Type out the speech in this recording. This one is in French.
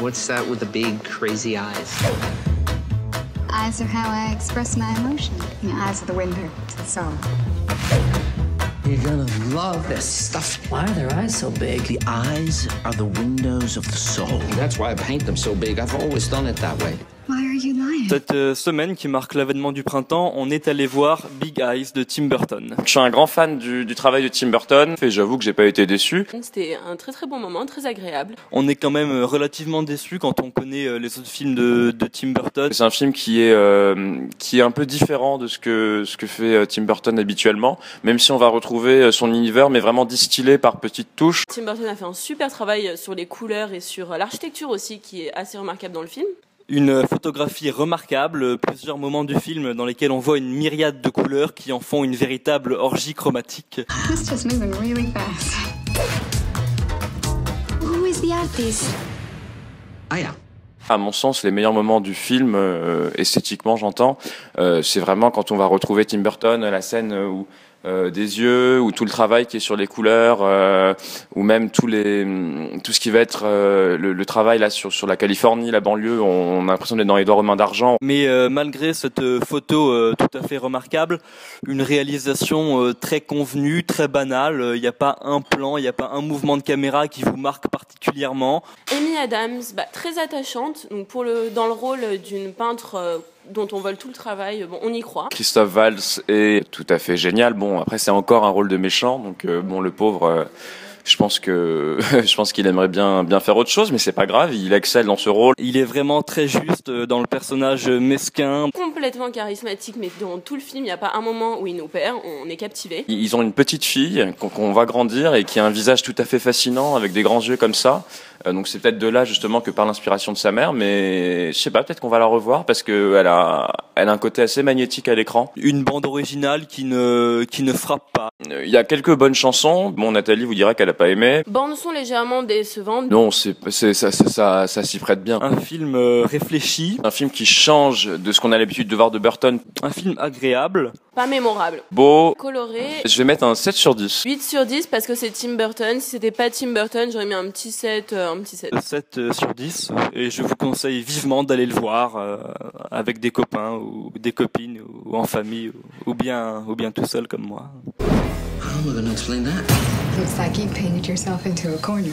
What's that with the big, crazy eyes? Eyes are how I express my emotion. The eyes are the window to the soul. You're gonna love this stuff. Why are their eyes so big? The eyes are the windows of the soul. That's why I paint them so big. I've always done it that way. Why are you lying? Cette semaine qui marque l'avènement du printemps, on est allé voir Big Eyes de Tim Burton. Je suis un grand fan du travail de Tim Burton et j'avoue que j'ai pas été déçu. C'était un très très bon moment, très agréable. On est quand même relativement déçus quand on connaît les autres films de Tim Burton. C'est un film qui est un peu différent de ce que fait Tim Burton habituellement, même si on va retrouver son univers, mais vraiment distillé par petites touches. Tim Burton a fait un super travail sur les couleurs et sur l'architecture aussi, qui est assez remarquable dans le film. Une photographie remarquable, plusieurs moments du film dans lesquels on voit une myriade de couleurs qui en font une véritable orgie chromatique. It's just moving really fast. Who is the artist? Ah, yeah. À mon sens, les meilleurs moments du film, esthétiquement j'entends, c'est vraiment quand on va retrouver Tim Burton, la scène où des yeux, ou tout le travail qui est sur les couleurs, ou même tout ce qui va être le travail là sur la Californie, la banlieue, on a l'impression d'être dans les doigts romains d'argent. Mais malgré cette photo tout à fait remarquable, une réalisation très convenue, très banale, il n'y a pas un plan, il n'y a pas un mouvement de caméra qui vous marque particulièrement. Amy Adams, très attachante, donc dans le rôle d'une peintre dont on vole tout le travail, on y croit. Christophe Waltz est tout à fait génial. Bon, après c'est encore un rôle de méchant, donc le pauvre, je pense qu'il aimerait bien faire autre chose, mais c'est pas grave, il excelle dans ce rôle. Il est vraiment très juste dans le personnage mesquin. Complètement charismatique, mais dans tout le film, il n'y a pas un moment où il nous perd, on est captivé. Ils ont une petite fille qu'on va grandir et qui a un visage tout à fait fascinant, avec des grands yeux comme ça. Donc c'est peut-être de là justement que part l'inspiration de sa mère, mais je sais pas, peut-être qu'on va la revoir parce que elle a un côté assez magnétique à l'écran. Une bande originale qui ne frappe pas. Il y a quelques bonnes chansons. Bon, Nathalie vous dira qu'elle a pas aimé. Bande son légèrement décevante. Non, ça s'y prête bien. Un film réfléchi. Un film qui change de ce qu'on a l'habitude de voir de Burton. Un film agréable. Pas mémorable. Beau. Coloré. Je vais mettre un 7 sur 10. 8 sur 10 parce que c'est Tim Burton. Si c'était pas Tim Burton, j'aurais mis un petit 7. 7 sur 10. Et je vous conseille vivement d'aller le voir avec des copains ou des copines ou en famille ou bien tout seul comme moi. How am I gonna explain that? Looks like you painted yourself into a corner.